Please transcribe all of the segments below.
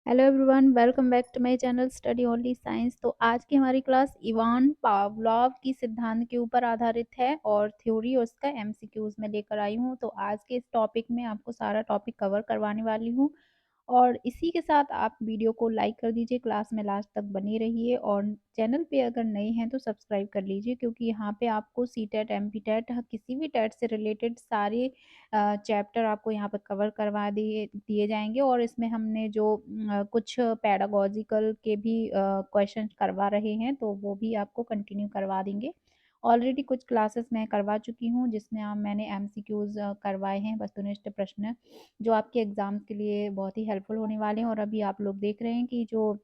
Hello everyone, welcome back to my channel study only science. तो आज की हमारी क्लास इवान पावलोव की सिद्धांत के ऊपर आधारित है और थ्योरी उसका एमसीक्यूज में लेकर आई हूँ। तो आज के इस टॉपिक में आपको सारा टॉपिक कवर करवाने वाली हूँ और इसी के साथ आप वीडियो को लाइक कर दीजिए, क्लास में लास्ट तक बने रहिए और चैनल पे अगर नए हैं तो सब्सक्राइब कर लीजिए, क्योंकि यहाँ पे आपको C TET, M P TET, किसी भी टेट से रिलेटेड सारे चैप्टर आपको यहाँ पर कवर करवा दिए दिए जाएंगे। और इसमें हमने जो कुछ पैडागॉजिकल के भी क्वेश्चन करवा रहे हैं तो वो भी आपको कंटिन्यू करवा देंगे। ऑलरेडी कुछ क्लासेस मैं करवा चुकी हूँ जिसमें मैंने एमसीक्यूज करवाए हैं, वस्तुनिष्ठ प्रश्न, जो आपके एग्जाम के लिए बहुत ही हेल्पफुल होने वाले हैं। और अभी आप लोग देख रहे हैं कि जो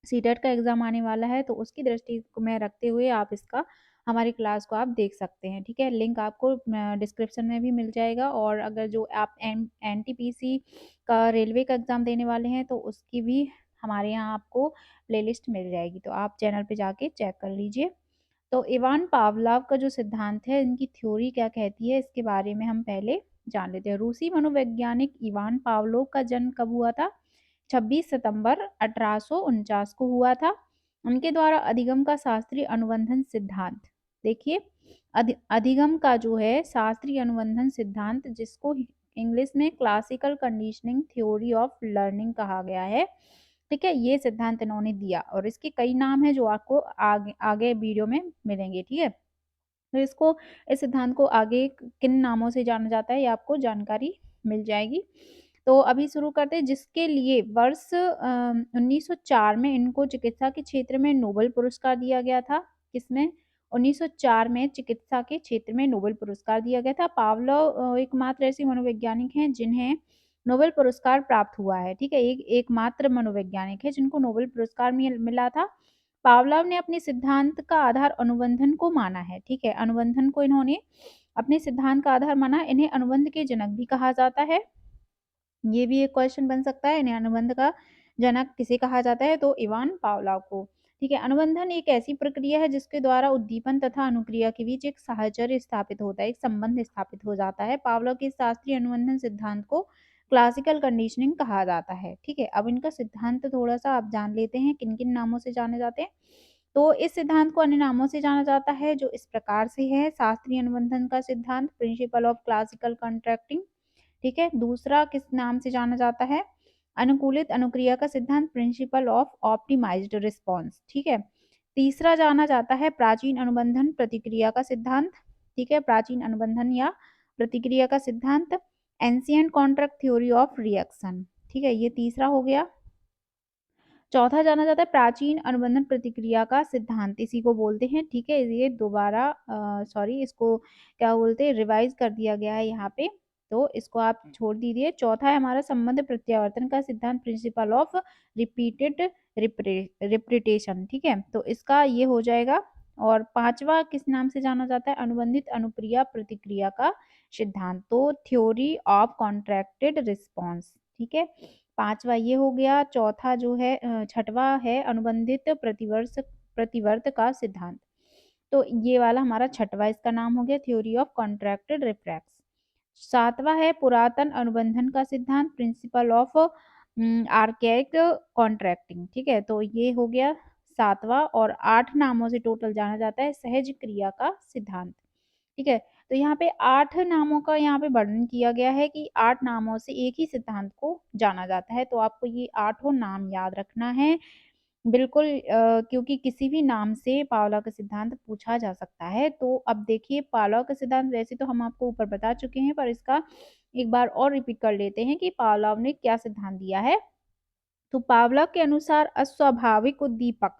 सीटेट का एग्जाम आने वाला है तो उसकी दृष्टि को में रखते हुए आप इसका हमारी क्लास को आप देख सकते हैं। ठीक है, लिंक आपको डिस्क्रिप्शन में भी मिल जाएगा। और अगर जो आप एनटीपीसी का रेलवे का एग्जाम देने वाले हैं तो उसकी भी हमारे यहाँ आपको प्लेलिस्ट मिल जाएगी, तो आप चैनल पे जाके चेक कर लीजिए। तो इवान पावलोव का जो सिद्धांत है, इनकी थ्योरी क्या कहती है, इसके बारे में हम पहले जान लेते हैं। रूसी मनोवैज्ञानिक इवान पावलोव का जन्म कब हुआ था? 26 सितंबर 1849 को हुआ था। उनके द्वारा अधिगम का शास्त्रीय अनुबंधन सिद्धांत, देखिए, अधिगम का जो है शास्त्रीय अनुबंधन सिद्धांत, जिसको इंग्लिश में classical conditioning theory of learning कहा गया है। ठीक है, ये सिद्धांत इन्होंने दिया और इसके कई नाम हैं जो आपको आगे आगे वीडियो में मिलेंगे। ठीक है, तो इस सिद्धांत को आगे किन नामों से जाना जाता है ये आपको जानकारी मिल जाएगी। तो अभी शुरू करते हैं, जिसके लिए वर्ष 1904 में इनको चिकित्सा के क्षेत्र में नोबेल पुरस्कार दिया गया था। किसमें? 1904 में चिकित्सा के क्षेत्र में नोबेल पुरस्कार दिया गया था। पावलोव एकमात्र ऐसे मनोवैज्ञानिक हैं जिन्हें नोबेल पुरस्कार प्राप्त हुआ है। ठीक है, एकमात्र मनोवैज्ञानिक है जिनको नोबेल पुरस्कार मिला था। पावलोव ने अपने सिद्धांत का आधार अनुबंधन को माना है। ठीक है, अनुबंधन को इन्होंने अपने सिद्धांत का आधार माना। इन्हें अनुबंध के जनक भी कहा जाता है। ये भी एक क्वेश्चन बन सकता है, इन्हें अनुबंध का जनक किसे कहा जाता है? तो इवान पावलोव को। ठीक है, अनुबंधन एक ऐसी प्रक्रिया है जिसके द्वारा उद्दीपन तथा अनुक्रिया के बीच एक साहचर्य स्थापित होता है, एक संबंध स्थापित हो जाता है। पावलोव के शास्त्रीय अनुबंधन सिद्धांत को क्लासिकल कंडीशनिंग कहा जाता है। ठीक है, अब इनका सिद्धांत थोड़ा सा आप जान लेते हैं किन किन नामों से जाने जाते हैं। तो इस सिद्धांत को अन्य नामों से जाना जाता है जो इस प्रकार से है: शास्त्रीय अनुबंधन का सिद्धांत, प्रिंसिपल ऑफ क्लासिकल कॉन्ट्रैक्टिंग। ठीक है, दूसरा किस नाम से जाना जाता है? अनुकूलित अनुक्रिया का सिद्धांत, प्रिंसिपल ऑफ ऑप्टिमाइज्ड रिस्पॉन्स। ठीक है, तीसरा जाना जाता है प्राचीन अनुबंधन प्रतिक्रिया का सिद्धांत। ठीक है, प्राचीन अनुबंधन या प्रतिक्रिया का सिद्धांत, ancient contract theory of reaction. ठीक है, ये तीसरा हो गया। चौथा जाना जाता है प्राचीन अनुबंधन प्रतिक्रिया का सिद्धांत, इसी को बोलते हैं। ठीक है, ये दोबारा सॉरी, इसको क्या बोलते हैं, रिवाइज कर दिया गया है यहाँ पे, तो इसको आप छोड़ दीजिए। चौथा है हमारा संबंध प्रत्यावर्तन का सिद्धांत, प्रिंसिपल ऑफ रिपीटेड रिपीटेशन। ठीक है, तो इसका ये हो जाएगा। और पांचवा किस नाम से जाना जाता है? अनुबंधित अनुक्रिया प्रतिक्रिया का सिद्धांत, तो थ्योरी ऑफ कॉन्ट्रैक्टेड रिस्पॉन्स। ठीक है, पांचवा ये हो गया। चौथा जो है छठवा है अनुबंधित प्रतिवर्त का सिद्धांत, तो ये वाला हमारा छठवा इसका नाम हो गया, थ्योरी ऑफ कॉन्ट्रैक्टेड रिफ्लेक्स। सातवां है पुरातन अनुबंधन का सिद्धांत, प्रिंसिपल ऑफ आर्कैइक कॉन्ट्रैक्टिंग। ठीक है, तो ये हो गया सातवां। और 8 नामों से टोटल जाना जाता है सहज क्रिया का सिद्धांत। ठीक है, तो यहाँ पे 8 नामों का यहाँ पे वर्णन किया गया है कि 8 नामों से एक ही सिद्धांत को जाना जाता है, तो आपको ये 8 नाम याद रखना है बिल्कुल, क्योंकि किसी भी नाम से पावलोव का सिद्धांत पूछा जा सकता है। तो अब देखिए, पावलोव का सिद्धांत वैसे तो हम आपको ऊपर बता चुके हैं, पर इसका एक बार और रिपीट कर लेते हैं कि पावलोव ने क्या सिद्धांत दिया है। तो पावलोव के अनुसार अस्वाभाविक उद्दीपक,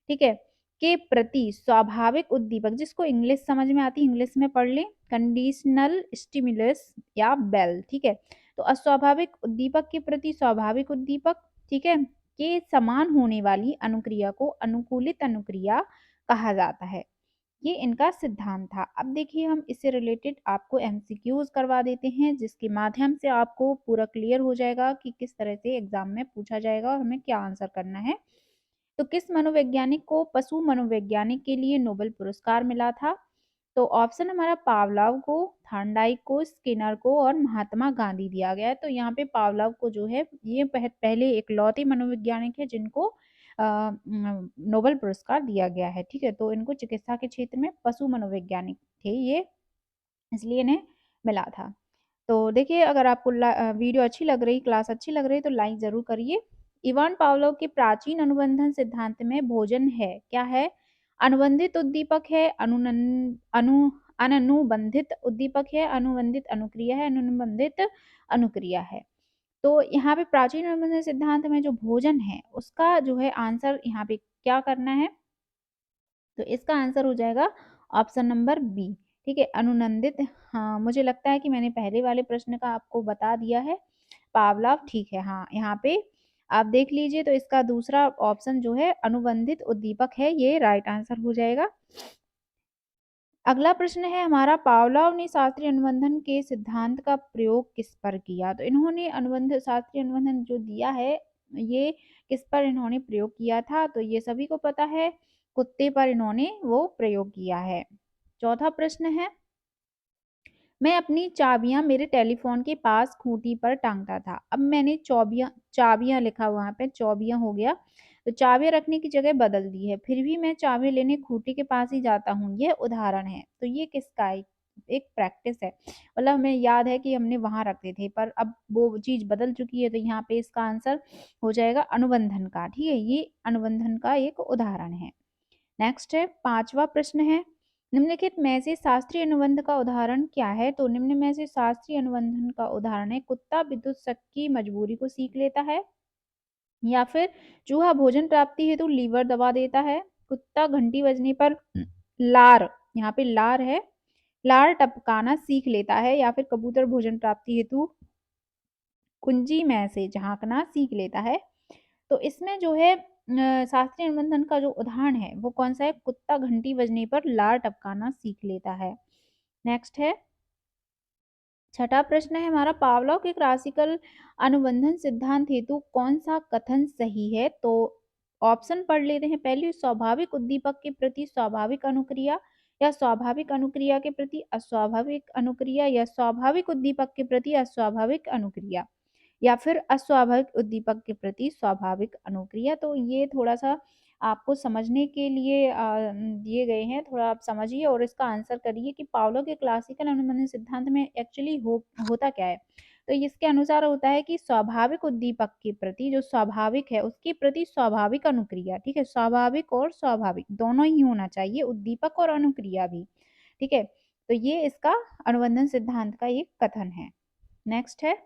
ठीक है, के प्रति स्वाभाविक उद्दीपक, जिसको इंग्लिश समझ में आती है इंग्लिश में पढ़ लें, कंडीशनल स्टिमुलस या बेल। ठीक है, तो अस्वाभाविक उद्दीपक के प्रति स्वाभाविक उद्दीपक, ठीक है, के समान होने वाली अनुक्रिया को अनुकूलित अनुक्रिया कहा जाता है। ये इनका सिद्धांत था। अब देखिए, हम इससे रिलेटेड आपको एमसीक्यूज करवा देते हैं जिसके माध्यम से आपको पूरा क्लियर हो जाएगा कि किस तरह से एग्जाम में पूछा जाएगा और हमें क्या आंसर करना है। तो किस मनोवैज्ञानिक को पशु मनोवैज्ञानिक के लिए नोबेल पुरस्कार मिला था? तो ऑप्शन हमारा पावलोव को, थॉर्नडाइक को, स्किनर को और महात्मा गांधी दिया गया है। तो यहाँ पे पावलोव को जो है ये पहले इकलौते मनोवैज्ञानिक है जिनको नोबेल पुरस्कार दिया गया है। ठीक है, तो इनको चिकित्सा के क्षेत्र में पशु मनोवैज्ञानिक थे ये, इसलिए इन्हें मिला था। तो देखिए, अगर आपको वीडियो अच्छी लग रही, क्लास अच्छी लग रही तो लाइक ज़रूर करिए। इवान पावलोव के प्राचीन अनुबंधन सिद्धांत में भोजन है, क्या है? अनुबंधित उद्दीपक है, अननुबंधित उद्दीपक है, अनुबंधित अनुक्रिया है, अनुबंधित अनुक्रिया है। तो यहाँ पे प्राचीन अनुबंधन सिद्धांत में जो भोजन है, उसका जो है आंसर यहाँ पे क्या करना है? तो इसका आंसर हो जाएगा ऑप्शन नंबर बी। ठीक है, अनुनंदित। हाँ, मुझे लगता है कि मैंने पहले वाले प्रश्न का आपको बता दिया है। पावलाव ठीक है, हाँ, यहाँ पे आप देख लीजिए तो इसका दूसरा ऑप्शन जो है अनुबंधित उद्दीपक है, ये राइट आंसर हो जाएगा। अगला प्रश्न है हमारा, पावलोव ने शास्त्रीय अनुबंधन के सिद्धांत का प्रयोग किस पर किया? तो इन्होंने शास्त्रीय अनुबंधन जो दिया है, ये किस पर इन्होंने प्रयोग किया था? तो ये सभी को पता है, कुत्ते पर इन्होंने वो प्रयोग किया है। चौथा प्रश्न है, मैं अपनी चाबियां मेरे टेलीफोन के पास खूंटी पर टांगता था। अब मैंने चाबियां लिखा हुआ यहाँ पे, चौबियां हो गया, तो चाबियां रखने की जगह बदल दी है, फिर भी मैं चाबी लेने खूंटी के पास ही जाता हूँ। यह उदाहरण है, तो ये किसका है? एक प्रैक्टिस है, मतलब हमें याद है कि हमने वहां रखते थे, पर अब वो चीज बदल चुकी है, तो यहाँ पे इसका आंसर हो जाएगा अनुबंधन का। ठीक है, ये अनुबंधन का एक उदाहरण है। नेक्स्ट है, पांचवा प्रश्न है, निम्नलिखित में से शास्त्रीय अनुबंध का उदाहरण क्या है? तो निम्न में से शास्त्रीय अनुबंधन का उदाहरण है, कुत्ता विद्युत शक की मजबूरी को सीख लेता है, या फिर चूहा भोजन प्राप्ति हेतु लीवर दबा देता है, कुत्ता घंटी बजने पर लार, यहाँ पे लार है, लार टपकाना सीख लेता है, या फिर कबूतर भोजन प्राप्ति हेतु कुंजी में से झांकना सीख लेता है। तो इसमें जो है शास्त्रीय अनुबंधन का जो उदाहरण है वो कौन सा है? कुत्ता घंटी बजने पर लार टपकाना सीख लेता है। नेक्स्ट है, छठा प्रश्न है हमारा, पावलोव के क्लासिकल अनुबंधन सिद्धांत हेतु कौन सा कथन सही है? तो ऑप्शन पढ़ लेते हैं। पहली, स्वाभाविक उद्दीपक के प्रति स्वाभाविक अनुक्रिया, या स्वाभाविक अनुक्रिया के प्रति अस्वाभाविक अनुक्रिया, या स्वाभाविक उद्दीपक के प्रति अस्वाभाविक अनुक्रिया, या फिर अस्वाभाविक उद्दीपक के प्रति स्वाभाविक अनुक्रिया। तो ये थोड़ा-सा आपको समझने के लिए दिए गए हैं, थोड़ा आप समझिए और इसका आंसर करिए कि पावलोव के क्लासिकल अनुबंधन सिद्धांत में एक्चुअली होता क्या है? तो इसके अनुसार होता है कि स्वाभाविक उद्दीपक के प्रति, जो स्वाभाविक है, उसके प्रति स्वाभाविक अनुक्रिया, ठीक है? स्वाभाविक और स्वाभाविक दोनों ही होना चाहिए, उद्दीपक और अनुक्रिया भी, ठीक है? तो ये इसका अनुबंधन सिद्धांत का एक कथन है। नेक्स्ट है,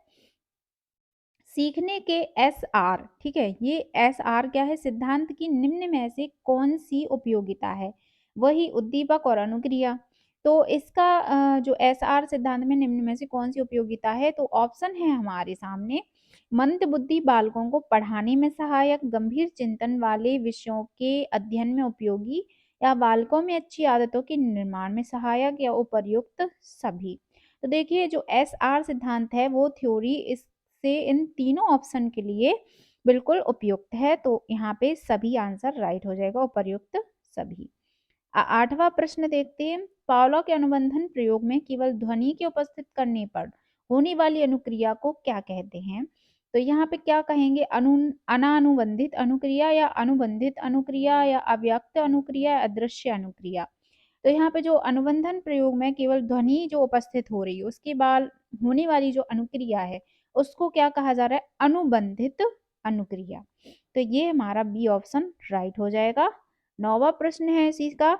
सीखने के एस आर, ठीक है, ये एस आर क्या है? सिद्धांत की निम्न में से कौन सी उपयोगिता है? वही उद्दीपक और अनुक्रिया। तो इसका जो एस आर सिद्धांत में निम्न में से कौन सी उपयोगिता है? तो ऑप्शन है हमारे सामने, मंद बुद्धि बालकों को पढ़ाने में सहायक, गंभीर चिंतन वाले विषयों के अध्ययन में उपयोगी, या बालकों में अच्छी आदतों के निर्माण में सहायक, या उपर्युक्त सभी। तो देखिए, जो एस आर सिद्धांत है वो थ्योरी से इन तीनों ऑप्शन के लिए बिल्कुल उपयुक्त है, तो यहाँ पे सभी आंसर राइट हो जाएगा, उपर्युक्त सभी। आठवां प्रश्न देखते हैं, पावलोव के अनुबंधन प्रयोग में केवल ध्वनि के उपस्थित करने पर होने वाली अनुक्रिया को क्या कहते हैं? तो यहाँ पे क्या कहेंगे? अनानुबंधित अनुक्रिया, या अनुबंधित अनुक्रिया, या अव्यक्त अनुक्रिया, अदृश्य अनुक्रिया। तो यहाँ पे जो अनुबंधन प्रयोग में केवल ध्वनि जो उपस्थित हो रही है उसके बाद होने वाली जो अनुक्रिया है उसको क्या कहा जा रहा है? अनुबंधित अनुक्रिया। तो ये हमारा बी ऑप्शन राइट हो जाएगा। नौवां प्रश्न है इसी का,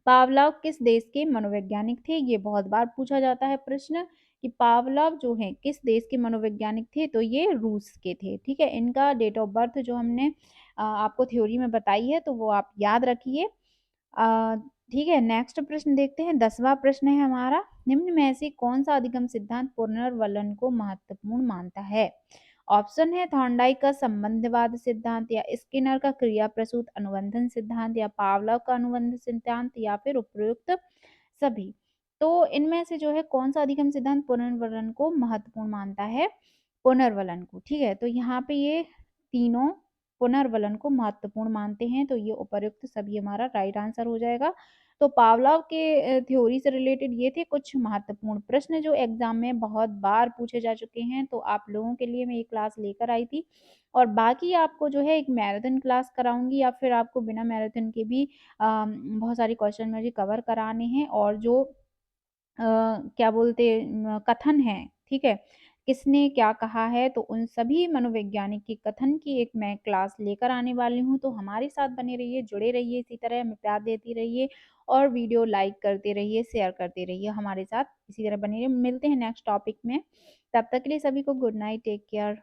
पावलोव किस देश के मनोवैज्ञानिक थे? ये बहुत बार पूछा जाता है प्रश्न कि पावलोव जो है किस देश के मनोवैज्ञानिक थे? तो ये रूस के थे। ठीक है, इनका डेट ऑफ बर्थ जो हमने आपको थ्योरी में बताई है तो वो आप याद रखिए। अ, ठीक है, नेक्स्ट प्रश्न देखते हैं। 10वां प्रश्न है हमारा, निम्न में से कौन सा अधिगम सिद्धांत पुनर्वलन को महत्वपूर्ण मानता है? ऑप्शन है थॉर्नडाइक का संबंधवाद सिद्धांत, या स्किनर का क्रिया प्रसूत अनुबंधन सिद्धांत, या पावलोव का अनुबंध सिद्धांत, या फिर उपयुक्त सभी। तो इनमें से जो है कौन सा अधिगम सिद्धांत पुनर्वलन को महत्वपूर्ण मानता है? पुनर्वलन को। ठीक है, तो यहाँ पे ये तीनों पुनर्वलन को महत्वपूर्ण मानते हैं। तो ये उपर्युक्त सभी हमारा राइट आंसर हो जाएगा। तो पावलोव के थ्योरी से रिलेटेड ये थे कुछ महत्वपूर्ण प्रश्न जो एग्ज़ाम में बहुत बार पूछे जा चुके हैं। तो आप लोगों के लिए मैं ये क्लास लेकर आई थी और बाकी आपको जो है एक मैराथन क्लास कराऊँगी या फिर आपको बिना मैराथन के भी बहुत सारे क्वेश्चन मुझे कवर कराने हैं और जो क्या बोलते कथन है, ठीक है? किसने क्या कहा है, तो उन सभी मनोवैज्ञानिक के कथन की एक मैं क्लास लेकर आने वाली हूँ। तो हमारे साथ बने रहिए, जुड़े रहिए इसी तरह, हमें प्यार देती रहिए और वीडियो लाइक करते रहिए, शेयर करते रहिए हमारे साथ इसी तरह बने रहिए। मिलते हैं नेक्स्ट टॉपिक में, तब तक के लिए सभी को गुड नाइट, टेक केयर।